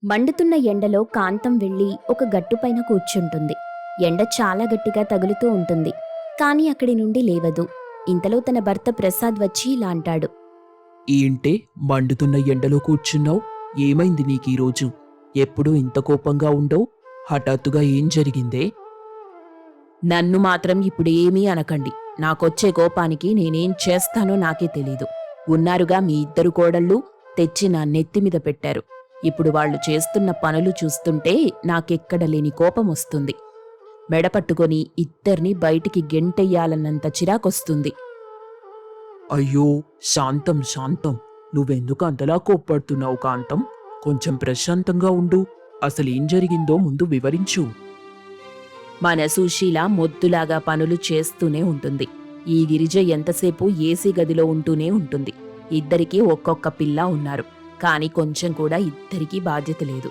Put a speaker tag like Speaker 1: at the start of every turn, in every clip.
Speaker 1: మండుతున్న ఎండలో కాంతం వెళ్ళి ఒక గట్టుపైన కూర్చుంటుంది. ఎండ చాలా గట్టిగా తగులుతూ ఉంటుంది. కాని అక్కడి నుండి లేవదు. ఇంతలో తన భర్త ప్రసాద్ వచ్చి ఇలా అంటాడు.
Speaker 2: ఏంటే మండుతున్న ఎండలో కూర్చున్నావు? ఏమైంది నీకీరోజు? ఎప్పుడూ ఇంత కోపంగా ఉండవు? హఠాత్తుగా ఏం జరిగిందే? నన్ను మాత్రం ఇప్పుడేమీ అనకండి. నాకొచ్చే కోపానికి నేనేం చేస్తానో నాకే తెలీదు. ఉన్నారుగా మీ ఇద్దరు కోడళ్ళు, తెచ్చి నా నెత్తిమీద పెట్టారు. ఇప్పుడు వాళ్ళు చేస్తున్న పనులు చూస్తుంటే నాకెక్కడ లేని కోపం వస్తుంది. మెడపట్టుకొని ఇద్దరిని బయటికి గెంటెయ్యాలన్నంత చిరాకొస్తుంది. అయ్యో, శాంతం శాంతం. నువ్వెందుకు అంతలా కోప్పడుతున్నావు కాంతం? కొంచెం ప్రశాంతంగా ఉండు. అసలేం జరిగిందో ముందు వివరించు. మన సుశీల మొద్దులాగా పనులు చేస్తూనే ఉంటుంది. ఈ గిరిజ ఎంతసేపు ఏసీ గదిలో ఉంటూనే ఉంటుంది. ఇద్దరికీ ఒక్కొక్క పిల్ల ఉన్నారు. కాని కొంచెం కూడా ఇద్దరికీ బాధ్యత లేదు.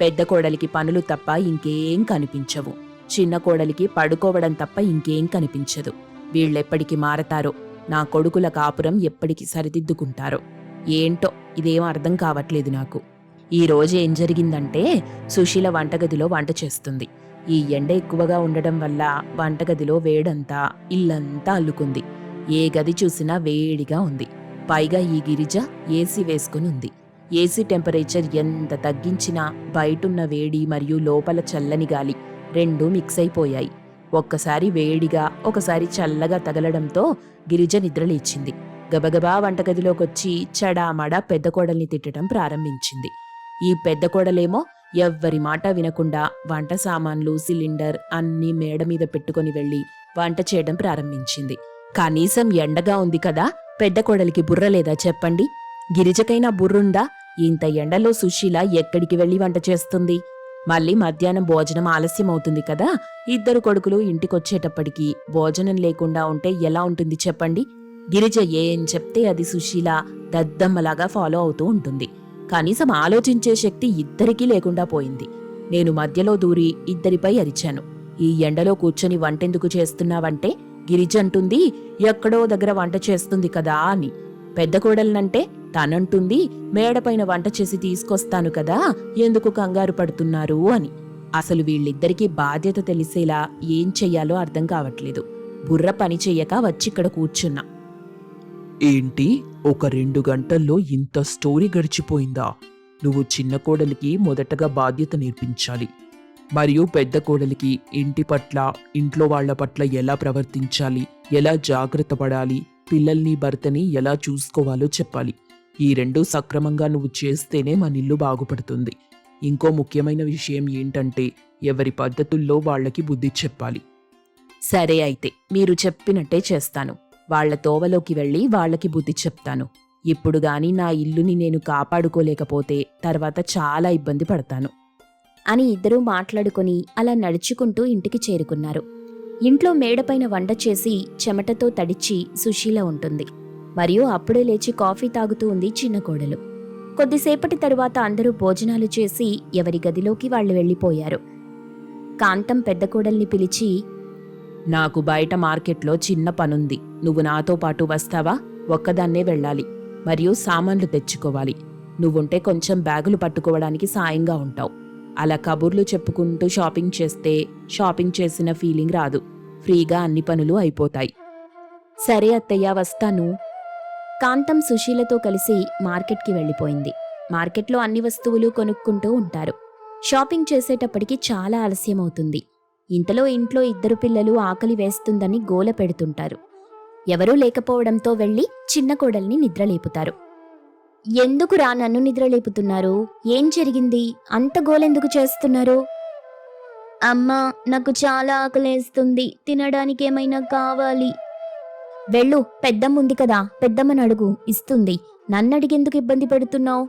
Speaker 2: పెద్ద కోడలికి పనులు తప్ప ఇంకేం కనిపించవు. చిన్న కోడలికి పడుకోవడం తప్ప ఇంకేం కనిపించదు. వీళ్ళెప్పటికి మారతారో, నా కొడుకుల కాపురం ఎప్పటికి సరిదిద్దుకుంటారో ఏంటో, ఇదేం అర్థం కావట్లేదు నాకు. ఈ రోజు ఏం జరిగిందంటే, సుశీల వంటగదిలో వంట చేస్తుంది. ఈ ఎండ ఎక్కువగా ఉండడం వల్ల వంటగదిలో వేడంతా ఇల్లంతా అల్లుకుంది. ఏ గది చూసినా వేడిగా ఉంది. పైగా ఈ గిరిజ ఏసీ వేసుకుని ఉంది. ఏసీ టెంపరేచర్ ఎంత తగ్గించినా బయటున్న వేడి మరియు లోపల చల్లని గాలి రెండూ మిక్స్ అయిపోయాయి. ఒక్కసారి వేడిగా, ఒకసారి చల్లగా తగలడంతో గిరిజ నిద్రలేచింది. గబగబా వంటగదిలోకొచ్చి చడామడా పెద్ద కోడల్ని తిట్టడం ప్రారంభించింది. ఈ పెద్ద కోడలేమో ఎవ్వరి మాట వినకుండా వంట సామాన్లు, సిలిండర్ అన్నీ మేడ మీద పెట్టుకుని వెళ్లి వంట చేయడం ప్రారంభించింది. కనీసం ఎండగా ఉంది కదా, పెద్ద కోడలికి బుర్ర లేదా చెప్పండి? గిరిజకైనా బుర్రుందా? ఇంత ఎండలో సుశీల ఎక్కడికి వెళ్లి వంట చేస్తుంది? మళ్ళీ మధ్యాహ్నం భోజనం ఆలస్యమవుతుంది కదా. ఇద్దరు కొడుకులు ఇంటికొచ్చేటప్పటికి భోజనం లేకుండా ఉంటే ఎలా ఉంటుంది చెప్పండి? గిరిజ ఏం చెప్తే అది సుశీల దద్దమ్మలాగా ఫాలో అవుతూ ఉంటుంది. కనీసం ఆలోచించే శక్తి ఇద్దరికీ లేకుండా పోయింది. నేను మధ్యలో దూరి ఇద్దరిపై అరిచాను. ఈ ఎండలో కూర్చొని వంటెందుకు చేస్తున్నావంటే గిరిజ అంటుంది, ఎక్కడో దగ్గర వంట చేస్తుంది కదా అని. పెద్ద కోడలనంటే తనంటుంది, మేడపైన వంట చేసి తీసుకొస్తాను కదా, ఎందుకు కంగారు పడుతున్నారు అని. అసలు వీళ్ళిద్దరికీ బాధ్యత తెలిసేలా ఏం చెయ్యాలో అర్థం కావట్లేదు. బుర్ర పని చెయ్యక వచ్చిక్కడ కూర్చున్నా. ఏంటి, ఒక 2 గంటల్లో ఇంత స్టోరీ గడిచిపోయిందా? నువ్వు చిన్న కోడలికి మొదటగా బాధ్యత నేర్పించాలి. మరియు పెద్ద కోడలికి ఇంటి పట్ల, ఇంట్లో వాళ్ల పట్ల ఎలా ప్రవర్తించాలి, ఎలా జాగ్రత్త పడాలి, పిల్లల్ని, భర్తని ఎలా చూసుకోవాలో చెప్పాలి. ఈ 2 సక్రమంగా నువ్వు చేస్తేనే మన ఇల్లు బాగుపడుతుంది. ఇంకో ముఖ్యమైన విషయం ఏంటంటే, ఎవరి పద్ధతుల్లో వాళ్లకి బుద్ధి చెప్పాలి. సరే అయితే, మీరు చెప్పినట్టే చేస్తాను. వాళ్ల తోవలోకి వెళ్ళి వాళ్లకి బుద్ధి చెప్తాను. ఇప్పుడు గాని నా ఇల్లుని నేను కాపాడుకోలేకపోతే తర్వాత చాలా ఇబ్బంది పడతాను
Speaker 1: అని ఇద్దరూ మాట్లాడుకుని అలా నడుచుకుంటూ ఇంటికి చేరుకున్నారు. ఇంట్లో మేడపైన వంట చేసి చెమటతో తడిచి సుశీల ఉంటుంది. మరియు అప్పుడే లేచి కాఫీ తాగుతూ ఉంది చిన్న కోడలు. కొద్దిసేపటి తరువాత అందరూ భోజనాలు చేసి ఎవరి గదిలోకి వాళ్ళు వెళ్ళిపోయారు. కాంతం పెద్ద కోడల్ని పిలిచి,
Speaker 2: నాకు బయట మార్కెట్లో చిన్న పనుంది. నువ్వు నాతో పాటు వస్తావా? ఒక్కదాన్నే వెళ్ళాలి. మరియు సామాన్లు తెచ్చుకోవాలి. నువ్వుంటే కొంచెం బ్యాగులు పట్టుకోవడానికి సాయంగా ఉంటావు. అలా కబుర్లు చెప్పుకుంటూ షాపింగ్ చేస్తే షాపింగ్ చేసిన ఫీలింగ్ రాదు. ఫ్రీగా అన్ని పనులు అయిపోతాయి.
Speaker 1: సరే అత్తయ్య, వస్తాను. కాంతం సుశీలతో కలిసి మార్కెట్కి వెళ్ళిపోయింది. మార్కెట్లో అన్ని వస్తువులు కొనుక్కుంటూ ఉంటారు. షాపింగ్ చేసేటప్పటికి చాలా ఆలస్యమవుతుంది. ఇంతలో ఇంట్లో ఇద్దరు పిల్లలు ఆకలి వేస్తుందని గోల పెడుతుంటారు. ఎవరూ లేకపోవడంతో వెళ్లి చిన్న కోడల్ని నిద్రలేపుతారు. ఎందుకురా నన్ను నిద్రలేపుతున్నారు? ఏం జరిగింది? అంత గోలెందుకు చేస్తున్నారు? అమ్మా, నాకు చాలా ఆకలేస్తుంది, తినడానికి ఏమైనా కావాలి. వెళ్ళు, పెద్దమ్మ ఉంది కదా, పెద్దమ్మని అడుగు, ఇస్తుంది. నన్నడిగెందుకు ఇబ్బంది పెడుతున్నావు?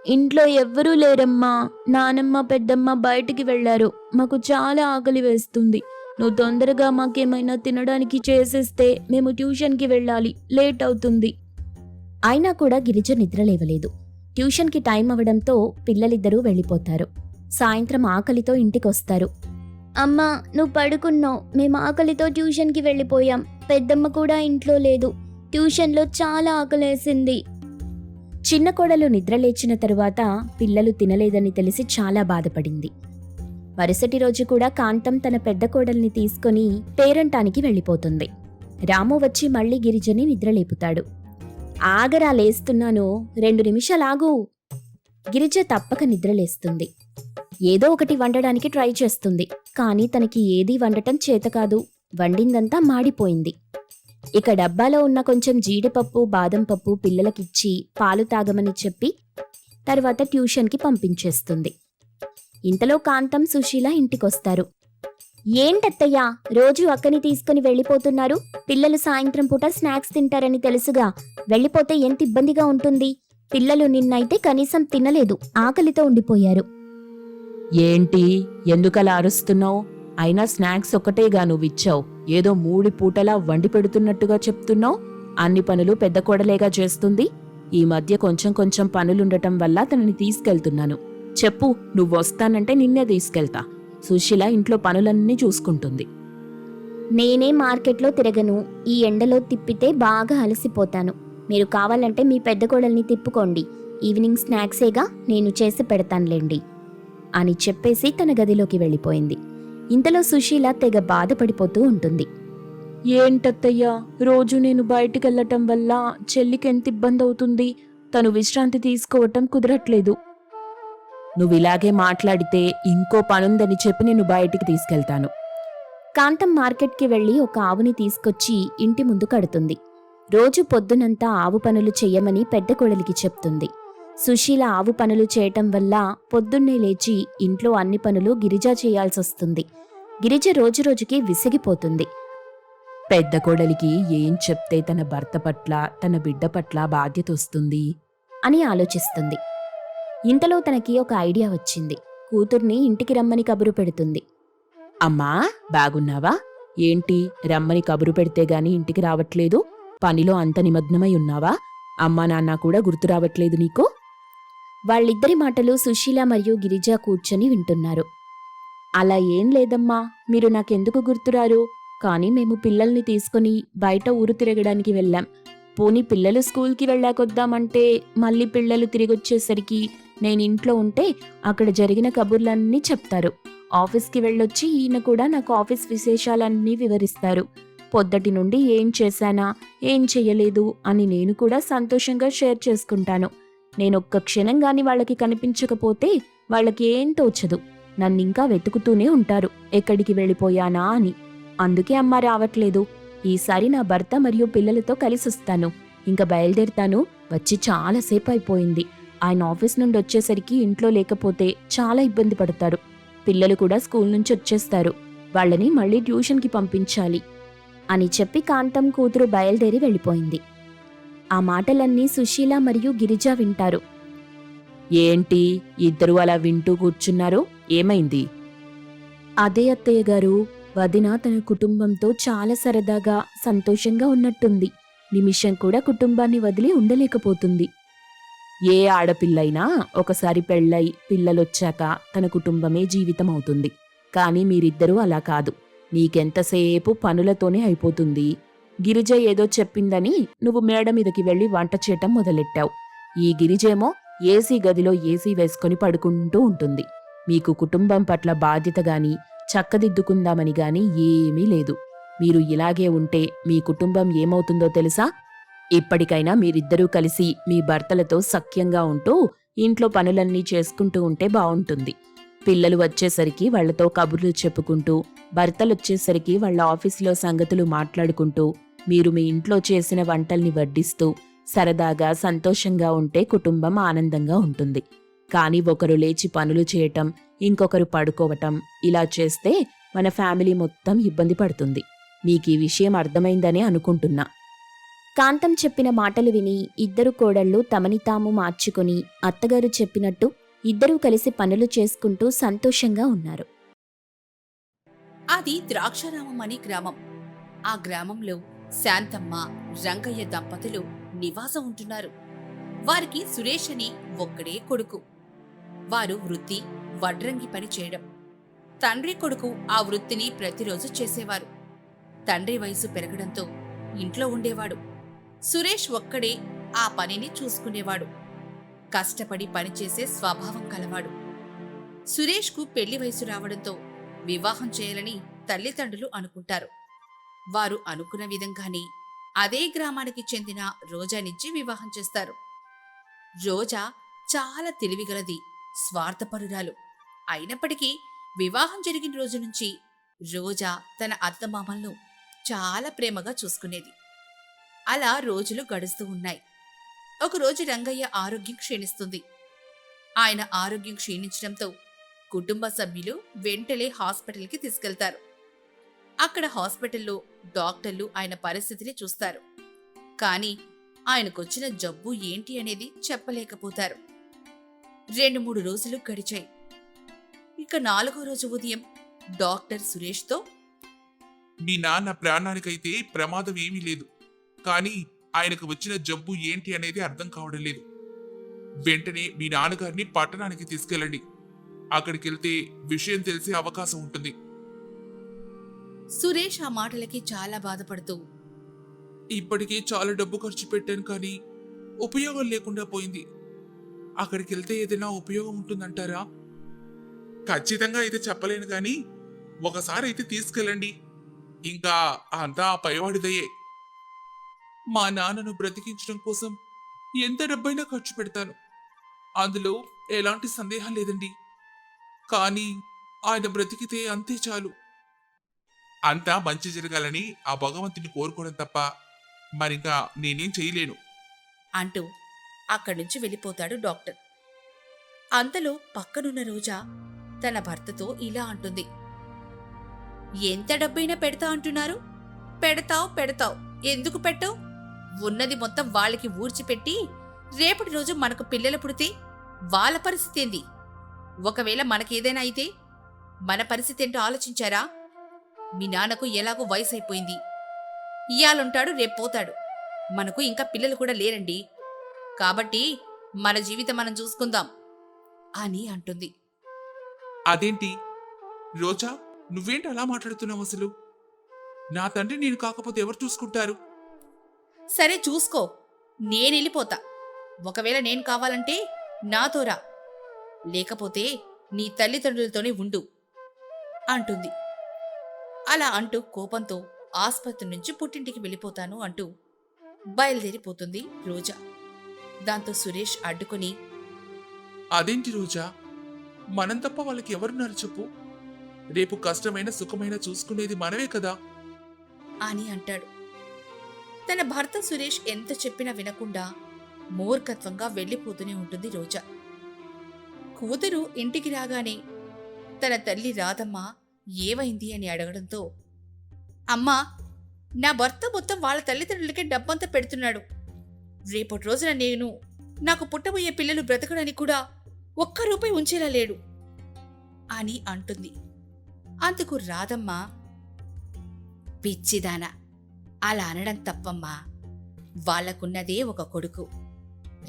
Speaker 1: ఇంట్లో ఎవ్వరూ లేరమ్మా. నానమ్మ, పెద్దమ్మ బయటికి వెళ్లారు. మాకు చాలా ఆకలి వేస్తుంది. నువ్వు తొందరగా మాకేమైనా తినడానికి చేసేస్తే మేము ట్యూషన్కి వెళ్ళాలి, లేట్ అవుతుంది. అయినా కూడా గిరిజ నిద్రలేవలేదు. ట్యూషన్కి టైం అవడంతో పిల్లలిద్దరూ వెళ్ళిపోతారు. సాయంత్రం ఆకలితో ఇంటికొస్తారు. అమ్మా, నువ్వు పడుకున్నావు. మేము ఆకలితో ట్యూషన్కి వెళ్ళిపోయాం. పెద్దమ్మ కూడా ఇంట్లో లేదు. ట్యూషన్లో చాలా ఆకలేసింది. చిన్న కోడలు నిద్రలేచిన తరువాత పిల్లలు తినలేదని తెలిసి చాలా బాధపడింది. మరుసటి రోజు కూడా కాంతం తన పెద్ద కోడల్ని తీసుకొని పేరంటానికి వెళ్ళిపోతుంది. రాము వచ్చి మళ్ళీ గిరిజని నిద్రలేపుతాడు. ఆగరా, లేస్తున్నాను, 2 నిమిషాలాగు. గిరిజ తప్పక నిద్రలేస్తుంది. ఏదో ఒకటి వండడానికి ట్రై చేస్తుంది. కానీ తనకి ఏదీ వండటం చేతకాదు. వండిందంతా మాడిపోయింది. ఇక డబ్బాలో ఉన్న కొంచెం జీడిపప్పు, బాదం పప్పు పిల్లలకిచ్చి పాలు తాగమని చెప్పి తర్వాత ట్యూషన్కి పంపించేస్తుంది. ఇంతలో కాంతం, సుశీల ఇంటికొస్తారు. ఏంటత్తయ్యా, రోజు అక్కని తీసుకుని వెళ్ళిపోతున్నారు? పిల్లలు సాయంత్రం పూట స్నాక్స్ తింటారని తెలుసుగా. వెళ్ళిపోతే ఎంత ఇబ్బందిగా ఉంటుంది. పిల్లలు నిన్నైతే కనీసం తినలేదు, ఆకలితో ఉండిపోయారు.
Speaker 2: ఏంటి, ఎందుకలా అరుస్తున్నావు? అయినా స్నాక్స్ ఒక్కటేగా నువ్విచ్చావు. ఏదో 3 పూటలా వండి పెడుతున్నట్టుగా చెప్తున్నావు. అన్ని పనులు పెద్ద కోడలేగా చేస్తుంది. ఈ మధ్య కొంచెం కొంచెం పనులుండటం వల్ల తనని తీసుకెళ్తున్నాను. చెప్పు, నువ్వొస్తానంటే నిన్నే తీసుకెళ్తా. సుశీల ఇంట్లో పనులన్నీ చూసుకుంటుంది.
Speaker 1: నేనే మార్కెట్లో తిరగను. ఈ ఎండలో తిప్పితే బాగా అలసిపోతాను. మీరు కావాలంటే మీ పెద్ద కోడల్ని తిప్పుకోండి. ఈవినింగ్ స్నాక్సేగా, నేను చేసి పెడతానులేండి అని చెప్పేసి తన గదిలోకి వెళ్ళిపోయింది. ఇంతలో సుశీల తెగ బాధపడిపోతూ ఉంటుంది.
Speaker 2: ఏంటత్తయ్యా, రోజు నేను బయటికెళ్లటం వల్ల చెల్లికెంత ఇబ్బంది అవుతుంది. తను విశ్రాంతి తీసుకోవటం కుదరట్లేదు. నువ్విలాగే మాట్లాడితే ఇంకో పనుందని చెప్పి నేను బయటికి తీసుకెళ్తాను.
Speaker 1: కాంతం మార్కెట్కి వెళ్లి ఒక ఆవుని తీసుకొచ్చి ఇంటి ముందు కడుతుంది. రోజు పొద్దునంతా ఆవు పనులు చెయ్యమని పెద్ద కోడలికి చెప్తుంది. సుశీల ఆవు పనులు చేయటం వల్ల పొద్దున్నే లేచి ఇంట్లో అన్ని పనులు గిరిజ చేయాల్సొస్తుంది. గిరిజ రోజురోజుకి విసిగిపోతుంది.
Speaker 2: పెద్ద కోడలికి ఏం చెప్తే తన భర్త పట్ల, తన బిడ్డ పట్ల బాధ్యత వస్తుంది
Speaker 1: అని ఆలోచిస్తుంది. ఇంతలో తనకి ఒక ఐడియా వచ్చింది. కూతుర్ని ఇంటికి రమ్మని కబురు పెడుతుంది.
Speaker 2: అమ్మా, బాగున్నావా? ఏంటి, రమ్మని కబురు పెడితే గాని ఇంటికి రావట్లేదు? పనిలో అంత నిమగ్నమై ఉన్నావా? అమ్మా నాన్న కూడా గుర్తు రావట్లేదు నీకు?
Speaker 1: వాళ్ళిద్దరి మాటలు సుశీల మరియు గిరిజ కూర్చొని వింటున్నారు.
Speaker 2: అలా ఏం లేదమ్మా, మీరు నాకెందుకు గుర్తురారు? కానీ మేము పిల్లల్ని తీసుకుని బయట ఊరు తిరగడానికి వెళ్ళాం. పోనీ పిల్లలు స్కూల్కి వెళ్ళాకొద్దామంటే మళ్ళీ పిల్లలు తిరిగొచ్చేసరికి నేను ఇంట్లో ఉంటే అక్కడ జరిగిన కబుర్లన్నీ చెప్తారు. ఆఫీస్కి వెళ్ళొచ్చి ఈయన కూడా నాకు ఆఫీస్ విశేషాలన్నీ వివరిస్తారు. పొద్దటి నుండి ఏం చేశానా, ఏం చెయ్యలేదు అని నేను కూడా సంతోషంగా షేర్ చేసుకుంటాను. నేనొక్క క్షణం గాని వాళ్ళకి కనిపించకపోతే వాళ్ళకి ఏం తోచదు. నన్నింకా వెతుకుతూనే ఉంటారు, ఎక్కడికి వెళ్ళిపోయానా అని. అందుకే అమ్మ రావట్లేదు. ఈసారి నా భర్త మరియు పిల్లలతో కలిసొస్తాను. ఇంకా బయలుదేరుతాను. వచ్చి చాలాసేపు అయిపోయింది. ఆయన ఆఫీస్ నుండి వచ్చేసరికి ఇంట్లో లేకపోతే చాలా ఇబ్బంది పడతారు. పిల్లలు కూడా స్కూల్ నుంచి వచ్చేస్తారు. వాళ్ళని మళ్ళీ ట్యూషన్కి పంపించాలి అని చెప్పి కాంతం కూతురు బయలుదేరి వెళ్ళిపోయింది. ఆ మాటలన్నీ సుశీల మరియు గిరిజ వింటారు. ఏంటి, ఇద్దరు అలా వింటూ కూర్చున్నారు? ఏమైంది?
Speaker 1: అదే అత్తయ్య గారు, వదిన తన కుటుంబంతో చాలా సరదాగా సంతోషంగా ఉన్నట్టుంది. నిమిషం కూడా కుటుంబాన్ని వదిలి ఉండలేకపోతుంది.
Speaker 2: ఏ ఆడపిల్లైనా ఒకసారి పెళ్ళై పిల్లలొచ్చాక తన కుటుంబమే జీవితం అవుతుంది. కానీ మీరిద్దరూ అలా కాదు. నీకెంతసేపు పనులతోనే అయిపోతుంది. గిరిజ ఏదో చెప్పిందని నువ్వు మేడ మీదకి వెళ్ళి వంట చేయటం మొదలెట్టావు. ఈ గిరిజేమో ఏసీ గదిలో ఏసీ వేసుకొని పడుకుంటూ ఉంటుంది. మీకు కుటుంబం పట్ల బాధ్యత గాని, చక్కదిద్దుకుందామని గాని ఏమీ లేదు. మీరు ఇలాగే ఉంటే మీ కుటుంబం ఏమవుతుందో తెలుసా? ఇప్పటికైనా మీరిద్దరూ కలిసి మీ భర్తలతో సఖ్యంగా ఉంటూ ఇంట్లో పనులన్నీ చేసుకుంటూ ఉంటే బావుంటుంది. పిల్లలు వచ్చేసరికి వాళ్లతో కబుర్లు చెప్పుకుంటూ, భర్తలొచ్చేసరికి వాళ్ళ ఆఫీసులో సంగతులు మాట్లాడుకుంటూ, మీరు మీ ఇంట్లో చేసిన వంటల్ని వడ్డిస్తూ సరదాగా సంతోషంగా ఉంటే కుటుంబం ఆనందంగా ఉంటుంది. కానీ ఒకరు లేచి పనులు చేయటం, ఇంకొకరు పడుకోవటం, ఇలా చేస్తే మన ఫ్యామిలీ మొత్తం ఇబ్బంది పడుతుంది. మీకీ విషయం అర్థమైందనే అనుకుంటున్నా.
Speaker 1: కాంతం చెప్పిన మాటలు విని ఇద్దరు కోడళ్ళు తమని తాము మార్చుకుని అత్తగారు చెప్పినట్టు ఇద్దరూ కలిసి పనులు చేసుకుంటూ సంతోషంగా ఉన్నారు.
Speaker 3: అది ద్రాక్షారామం అనే గ్రామం. ఆ గ్రామంలో శాంతమ్మ, రంగయ్య దంపతులు నివాసం ఉంటున్నారు. వారికి సురేష్ అని ఒక్కడే కొడుకు. వారు వృత్తి వడ్రంగి పని చేయడం. తండ్రి కొడుకు ఆ వృత్తిని ప్రతిరోజు చేసేవారు. తండ్రి వయసు పెరగడంతో ఇంట్లో ఉండేవాడు. సురేష్ ఒక్కడే ఆ పనిని చూసుకునేవాడు. కష్టపడి పనిచేసే స్వభావం కలవాడు. సురేష్కు పెళ్లి వయసు రావడంతో వివాహం చేయాలని తల్లిదండ్రులు అనుకుంటారు. వారు అనుకున్న విధంగానే అదే గ్రామానికి చెందిన రోజానిచ్చి వివాహం చేస్తారు. రోజా చాలా తెలివిగలది, స్వార్థపరురాలు. అయినప్పటికీ వివాహం జరిగిన రోజు నుంచి రోజా తన అత్తమామలను చాలా ప్రేమగా చూసుకునేది. అలా రోజులు గడుస్తూ ఉన్నాయి. ఒకరోజు రంగయ్య ఆరోగ్యం క్షీణిస్తుంది. ఆయన ఆరోగ్యం క్షీణించడంతో కుటుంబ సభ్యులు వెంటనే హాస్పిటల్కి తీసుకెళ్తారు. అక్కడ హాస్పిటల్లో డాక్టర్లు ఆయన పరిస్థితిని చూస్తారు. కానీ ఆయనకొచ్చిన జబ్బు ఏంటి అనేది చెప్పలేకపోతారు. 2-3 రోజులు గడిచాయి. ఇక 4వ రోజు ఉదయం డాక్టర్ సురేష్తో,
Speaker 4: మీ నాన్న ప్రాణానికైతే ప్రమాదం ఏమీ లేదు, కానీ ఆయనకు వచ్చిన జబ్బు ఏంటి అనేది అర్థం కావడం లేదు. వెంటనే మీ నాన్నగారిని పట్టణానికి తీసుకెళ్ళండి. అక్కడికి వెళ్తే విషయం తెలిసే అవకాశం ఉంటుంది.
Speaker 3: సురేష్ ఆ మాటలకి చాలా బాధపడుతూ,
Speaker 4: ఇప్పటికే చాలా డబ్బు ఖర్చు పెట్టాను, కానీ ఉపయోగం లేకుండా పోయింది. అక్కడికి వెళ్తే ఏదైనా ఉపయోగం ఉంటుందంటారా? ఖచ్చితంగా అయితే చెప్పలేను, కానీ ఒకసారి అయితే తీసుకెళ్ళండి. ఇంకా అంతా ఆ పైవాడిదయ్యే. మా నాన్నను బ్రతికించడం కోసం ఎంత డబ్బైనా ఖర్చు పెడతాను, అందులో ఎలాంటి సందేహం లేదండి. కానీ ఆయన బ్రతికితే అంతే చాలు. అంతా మంచి జరగాలని ఆ భగవంతుని కోరుకోవడం తప్ప మరింకా నేనేం చేయలేను
Speaker 3: అంటూ అక్కడి నుంచి వెళ్ళిపోతాడు డాక్టర్. అంతలో పక్కనున్న రోజా తన భర్తతో ఇలా అంటుంది, ఎంత డబ్బైనా పెడతా అంటున్నారు? పెడతావు, ఎందుకు పెట్టవు? ఉన్నది మొత్తం వాళ్ళకి ఊడ్చిపెట్టి రేపటి రోజు మనకు పిల్లలు పుడితే వాళ్ళ పరిస్థితి ఏంది? ఒకవేళ మనకేదైనా అయితే మన పరిస్థితి ఏంటో ఆలోచించారా? మీ నాన్నకు ఎలాగో వయసు అయిపోయింది, ఇయ్యాలుంటాడు, రేపు పోతాడు. మనకు ఇంకా పిల్లలు కూడా లేరండి. కాబట్టి మన జీవితం మనం చూసుకుందాం అని అంటుంది.
Speaker 4: అదేంటి రోజా, నువ్వేంటి అలా మాట్లాడుతున్నావు? అసలు నా తండ్రి నేను కాకపోతే ఎవరు చూసుకుంటారు?
Speaker 3: సరే చూసుకో, నేనెళ్ళిపోతా. ఒకవేళ నేను కావాలంటే నాతో రా, లేకపోతే నీ తల్లిదండ్రులతోనే ఉండు అంటుంది. అలా అంటూ కోపంతో ఆస్పత్రి నుంచి పుట్టింటికి వెళ్ళిపోతాను అంటూ బయలుదేరిపోతుంది రోజా. దాంతో సురేష్ అడ్డుకుని,
Speaker 4: అదేంటి రోజా, మనం తప్ప వాళ్ళకి ఎవరున్నారు చెప్పు? రేపు కష్టమైన సుఖమైన చూసుకునేది మనమే కదా
Speaker 3: అని అంటాడు. తన భర్త సురేష్ ఎంత చెప్పినా వినకుండా మూర్ఖత్వంగా వెళ్ళిపోతూనే ఉంటుంది రోజా. కూతురు ఇంటికి రాగానే తన తల్లి రాధమ్మ ఏమైంది అని అడగడంతో, అమ్మా, నా భర్త మొత్తం వాళ్ళ తల్లిదండ్రులకే డబ్బంతా పెడుతున్నాడు. రేపటి రోజున నాకు పుట్టబోయే పిల్లలు బ్రతకడానికి కూడా ఒక్క రూపాయి ఉంచేలా లేడు అని అంటుంది. అందుకు రాధమ్మ, పిచ్చిదానా, అలా అనడం తప్పమ్మా. వాళ్లకున్నదే ఒక కొడుకు.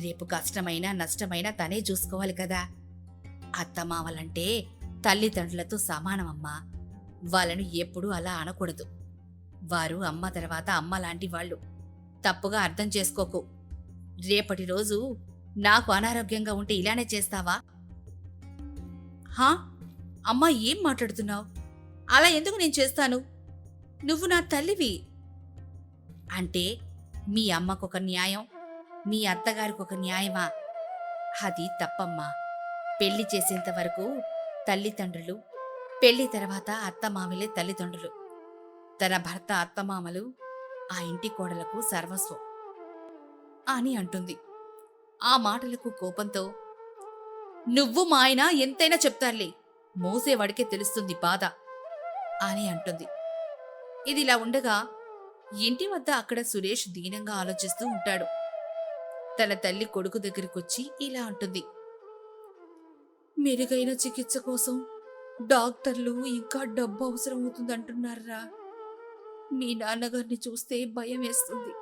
Speaker 3: రేపు కష్టమైనా నష్టమైనా తనే చూసుకోవాలి కదా. అత్తమామలంటే తల్లిదండ్రులతో సమానమమ్మా. వాళ్ళను ఎప్పుడూ అలా అనకూడదు. వారు అమ్మ తర్వాత అమ్మ లాంటి వాళ్ళు. తప్పుగా అర్థం చేసుకోకు. రేపటి రోజు నాకు అనారోగ్యంగా ఉంటే ఇలానే చేస్తావా? హా, అమ్మా, ఏం మాట్లాడుతున్నావు? అలా ఎందుకు నేను చేస్తాను? నువ్వు నా తల్లివి. అంటే మీ అమ్మకొక న్యాయం, మీ అత్తగారికొక న్యాయమా? అది తప్పమ్మా. పెళ్లి చేసేంత వరకు తల్లిదండ్రులు, పెళ్లి తర్వాత అత్తమామలే తల్లిదండ్రులు. తన భర్త అత్తమామలు ఆ ఇంటి కోడలకు సర్వస్వం అని అంటుంది. ఆ మాటలకు కోపంతో, నువ్వు మా ఆయన ఎంతైనా చెప్తారులే, మోసేవాడికే తెలుస్తుంది బాధ అని అంటుంది. ఇదిలా ఉండగా ఇంటి వద్ద అక్కడ సురేష్ దీనంగా ఆలోచిస్తూ ఉంటాడు. తన తల్లి కొడుకు దగ్గరికొచ్చి ఇలా అంటుంది, మెరుగైన చికిత్స కోసం డాక్టర్లు ఇంకా డబ్బు అవసరం అవుతుందంటున్నారా? మీ నాన్నగారిని చూస్తే భయం వేస్తుంది.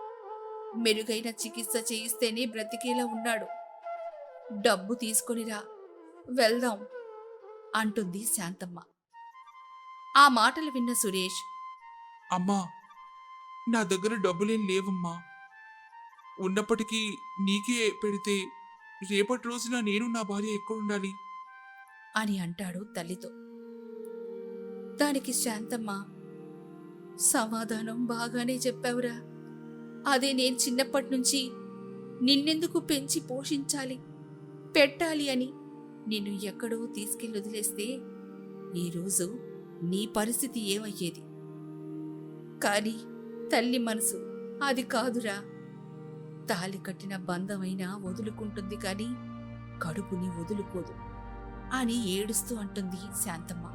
Speaker 3: మెరుగైన చికిత్స చేయిస్తేనే బ్రతికేలా ఉన్నాడు. డబ్బు తీసుకొనిరా, వెళ్దాం అంటుంది శాంతమ్మ. ఆ మాటలు విన్న సురేష్,
Speaker 4: అమ్మా, నా దగ్గర డబ్బులేం లేవమ్మా. ఉన్నప్పటికీ నీకే పెడితే రేపటి రోజున నేను నా భార్య ఎక్కడుండాలి?
Speaker 3: అని అంటాడు తల్లితో. దానికి శాంతమ్మ, సమాధానం బాగానే చెప్పావురా. అదే నేను చిన్నప్పటి నుంచి నిన్నెందుకు పెంచి పోషించాలి, పెట్టాలి అని నిన్ను ఎక్కడో తీసుకెళ్ళి వదిలేస్తే ఈరోజు నీ పరిస్థితి ఏమయ్యేది? కానీ తల్లి మనసు అది కాదురా. తాలి కట్టిన బంధమైనా వదులుకుంటుంది కానీ కడుపుని వదులుకోదు అని ఏడుస్తూ అంటుంది శాంతమ్మ.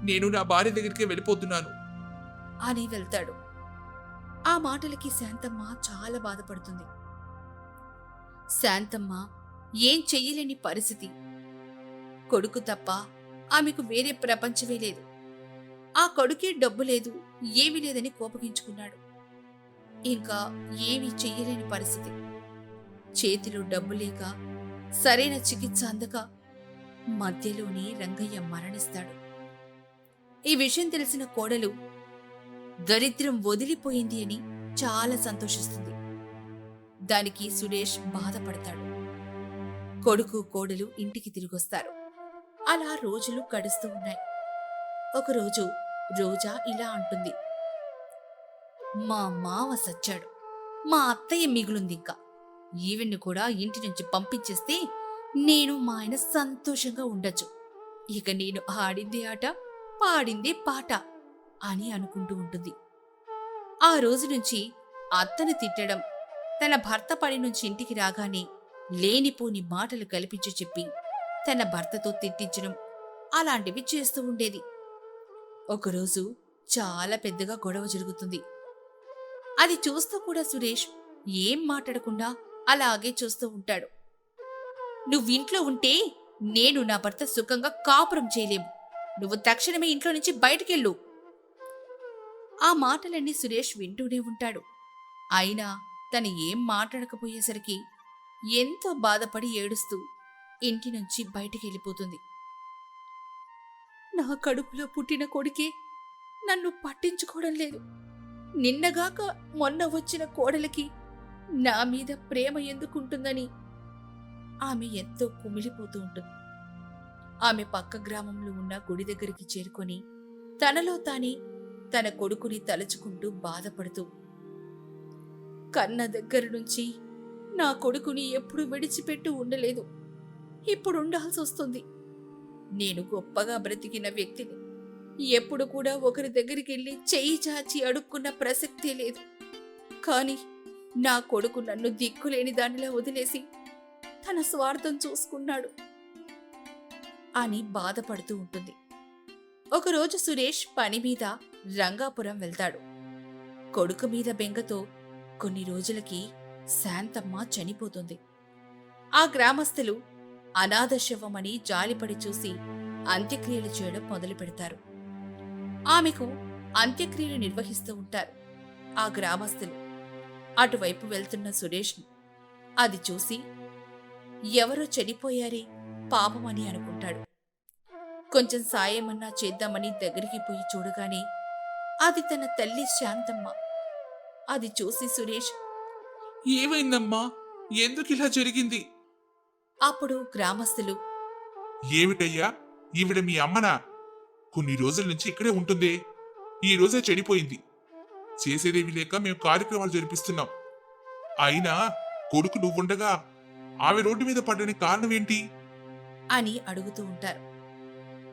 Speaker 4: నేను నా భార్య దగ్గరికి వెళ్ళిపోతున్నాను
Speaker 3: అని వెళ్తాడు. ఆ మాటలకి శాంతమ్మ చాలా బాధపడుతుంది. శాంతమ్మ ఏం చెయ్యలేని పరిస్థితి. కొడుకు తప్ప ఆమెకు వేరే ప్రపంచమే లేదు. ఆ కొడుకే డబ్బు లేదు, ఏమీ లేదని కోపగించుకున్నాడు. ఇంకా ఏమీ చెయ్యలేని పరిస్థితి. చేతిలో డబ్బు లేక సరైన చికిత్స అందక మధ్యలోనే రంగయ్య మరణిస్తాడు. ఈ విషయం తెలిసిన కోడలు దరిద్రం వదిలిపోయింది అని చాలా సంతోషిస్తుంది. దానికి సురేష్ బాధపడతాడు. కొడుకు కోడలు ఇంటికి తిరిగొస్తారు. అలా రోజులు గడుస్తూ ఉన్నాయి. ఒకరోజు రోజా ఇలా అంటుంది, మా మావ సచ్చాడు, మా అత్తయ్య మిగులుంది, ఇంకా ఈవెన్ని కూడా ఇంటి నుంచి పంపించేస్తే నేను మా ఆయన సంతోషంగా ఉండొచ్చు. ఇక నేను ఆడిందే ఆట, పాడిందే పాట అని అనుకుంటూ ఉంటుంది. ఆ రోజు నుంచి అత్తను తిట్టడం, తన భర్త పని నుంచి ఇంటికి రాగానే లేనిపోని మాటలు కల్పించి చెప్పి తన భర్తతో తిట్టించడం అలాంటివి చేస్తూ ఉండేది. ఒకరోజు చాలా పెద్దగా గొడవ జరుగుతుంది. అది చూస్తూ కూడా సురేష్ ఏం మాట్లాడకుండా అలాగే చూస్తూ ఉంటాడు. నువ్వింట్లో ఉంటే నేను నా భర్త సుఖంగా కాపురం చేయలేము. నువ్వు తక్షణమే ఇంట్లో నుంచి బయటికెళ్ళు. ఆ మాటలన్నీ సురేష్ వింటూనే ఉంటాడు. అయినా తను ఏం మాట్లాడకపోయేసరికి ఎంతో బాధపడి ఏడుస్తూ ఇంటి నుంచి బయటికెళ్ళిపోతుంది. నా కడుపులో పుట్టిన కొడుకే నన్ను పట్టించుకోవడం లేదు. నిన్నగాక మొన్న వచ్చిన కోడలికి నా మీద ప్రేమ ఎందుకుంటుందని ఆమె ఎంతో కుమిలిపోతూ ఉంటుంది. ఆమె పక్క గ్రామంలో ఉన్న గుడి దగ్గరికి చేరుకొని తనలో తానే తన కొడుకుని తలుచుకుంటూ బాధపడుతూ, కన్న దగ్గర నుంచి నా కొడుకుని ఎప్పుడు విడిచిపెట్టి ఉండలేదు, ఇప్పుడు ఉండాల్సి వస్తుంది. నేను గొప్పగా బ్రతికిన వ్యక్తిని. ఎప్పుడు కూడా ఒకరి దగ్గరికి వెళ్ళి చెయ్యి చాచి అడుక్కున్న ప్రసక్తే లేదు. కాని నా కొడుకు నన్ను దిక్కులేని దానిలా వదిలేసి తన స్వార్థం చూసుకున్నాడు అని బాధపడుతూ ఉంటుంది. ఒకరోజు సురేష్ పని మీద రంగాపురం వెళ్తాడు. కొడుకు మీద బెంగతో కొన్ని రోజులకి శాంతమ్మ చనిపోతుంది. ఆ గ్రామస్తులు అనాథ శవమని జాలిపడి చూసి అంత్యక్రియలు చేయడం మొదలు పెడతారు. ఆమెకు అంత్యక్రియలు నిర్వహిస్తూ ఉంటారు ఆ గ్రామస్తులు. అటువైపు వెళ్తున్న సురేష్ను అది చూసి ఎవరో చనిపోయారే పాపమని అనుకుంటాడు. కొంచెం సాయమన్నా చేద్దామని దగ్గరికి పోయి చూడగానే అది తన తల్లి శాంతమ్మ. అది చూసి సురేష్,
Speaker 4: ఏమైందమ్మా? ఎందుకు ఇలా జరిగింది?
Speaker 3: అప్పుడు గ్రామస్తులు,
Speaker 4: ఏమిటయ్యా, ఈవిడ మీ అమ్మనా? కొన్ని రోజుల నుంచి ఇక్కడే ఉంటుందే, ఈ రోజే చనిపోయింది. చేసేదేవి లేక మేము కార్యక్రమాలు జరిపిస్తున్నాం. అయినా కొడుకు నువ్వుండగా ఆమె రోడ్డు మీద పడ్డానికి కారణం ఏంటి
Speaker 3: అని అడుగుతూ ఉంటారు.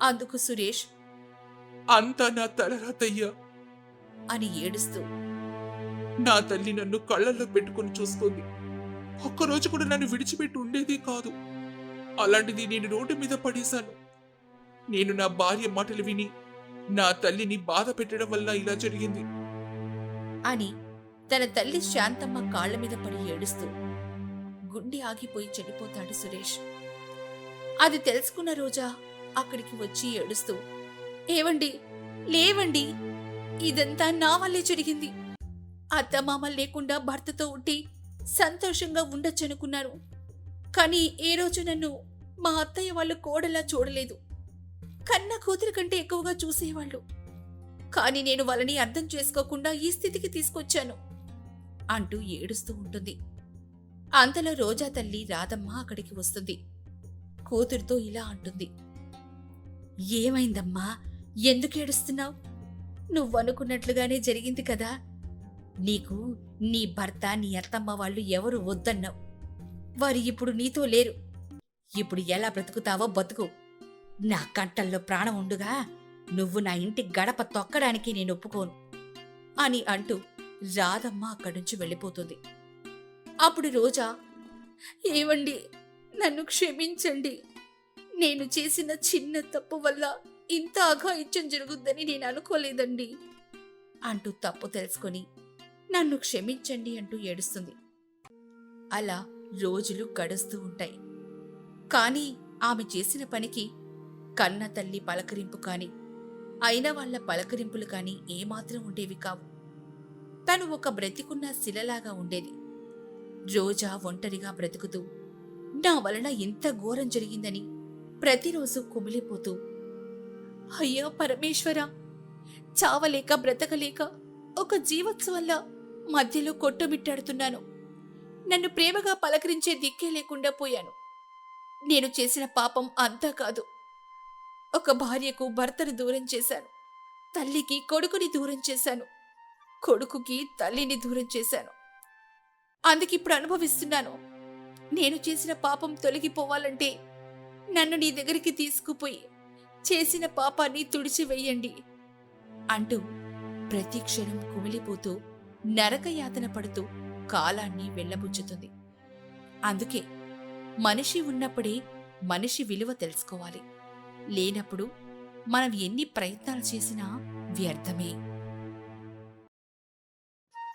Speaker 3: అందుకు సురేష్,
Speaker 4: అంతా నా తలరాతయ్యా
Speaker 3: అని ఏడుస్తూ,
Speaker 4: నా తల్లి నన్ను కళ్ళల్లో పెట్టుకుని చూసుకుంది. ఒక్కరోజు కూడా నన్ను విడిచిపెట్టి ఉండేదే కాదు. అలాంటిది నేను రోడ్డు మీద పడేశాను. నేను నా భార్య మాటలు విని నా తల్లిని బాధ పెట్టడం వల్ల ఇలా జరిగింది
Speaker 3: అని తన తల్లి శాంతమ్మ కాళ్ల మీద పడి ఏడుస్తూ గుండె ఆగిపోయి చనిపోతాడు సురేష్. అది తెలుసుకున్న రోజా అక్కడికి వచ్చి ఏడుస్తూ, ఏవండి, లేవండి, ఇదంతా నా వల్లే జరిగింది. అత్తమామ లేకుండా భర్తతో ఉండి సంతోషంగా ఉండొచ్చనుకున్నాను. కానీ ఏ రోజు నన్ను మా అత్తయ్య వాళ్ళు కోడలా చూడలేదు. కన్న కూతురి కంటే ఎక్కువగా చూసేవాళ్ళు. కానీ నేను వాళ్ళని అర్థం చేసుకోకుండా ఈ స్థితికి తీసుకొచ్చాను అంటూ ఏడుస్తూ ఉంటుంది. అంతలో రోజా తల్లి రాధమ్మ అక్కడికి వస్తుంది. కూతురుతో ఇలా అంటుంది. ఏమైందమ్మా, ఎందుకేడుస్తున్నావు? నువ్వనుకున్నట్లుగానే జరిగింది కదా. నీకు నీ భర్త, నీ అత్తమ్మ వాళ్ళు ఎవరు వద్దన్నావు. వారు ఇప్పుడు నీతో లేరు. ఇప్పుడు ఎలా బ్రతుకుతావో బతుకు. నా కంటల్లో ప్రాణం ఉండుగా నువ్వు నా ఇంటి గడప తొక్కడానికి నేను ఒప్పుకోను అని అంటూ రాధమ్మ అక్కడి నుంచి వెళ్ళిపోతుంది. అప్పుడు రోజా, ఏవండి, నన్ను క్షమించండి. నేను చేసిన చిన్న తప్పు వల్ల ఇంత అఘాయిత్యం జరుగుద్దని నేను అనుకోలేదండి అంటూ తప్పు తెలుసుకొని నన్ను క్షమించండి అంటూ ఏడుస్తుంది. అలా రోజులు గడుస్తూ ఉంటాయి. కానీ ఆమె చేసిన పనికి కన్న తల్లి పలకరింపు కాని, అయిన వాళ్ల పలకరింపులు కాని ఏమాత్రం ఉండేవి కావు. తను ఒక బ్రతికున్న శిలలాగా ఉండేది. రోజా ఒంటరిగా బ్రతుకుతూ నా వలన ఇంత ఘోరం జరిగిందని ప్రతిరోజు కుమిలిపోతూ, అయ్యా పరమేశ్వరా, చావలేక బ్రతకలేక ఒక జీవోత్సవంలా మధ్యలో కొట్టుమిట్టాడుతున్నాను. నన్ను ప్రేమగా పలకరించే దిక్కే లేకుండా పోయాను. నేను చేసిన పాపం అంతా కాదు. ఒక భార్యకు భర్తను దూరం చేశాను. తల్లికి కొడుకుని దూరం చేశాను. కొడుకుకి తల్లిని దూరం చేశాను. అందుకిప్పుడు అనుభవిస్తున్నాను. నేను చేసిన పాపం తొలగిపోవాలంటే నన్ను నీ దగ్గరికి తీసుకుపోయి చేసిన పాపాన్ని తుడిచివేయండి అంటూ ప్రతి క్షణం కుమిలిపోతూ నరకయాతన పడుతూ కాలాన్ని వెళ్ళబుచ్చుతుంది. అందుకే మనిషి ఉన్నప్పుడే మనిషి విలువ తెలుసుకోవాలి. లేనప్పుడు మనం ఎన్ని ప్రయత్నాలు చేసినా వ్యర్థమే.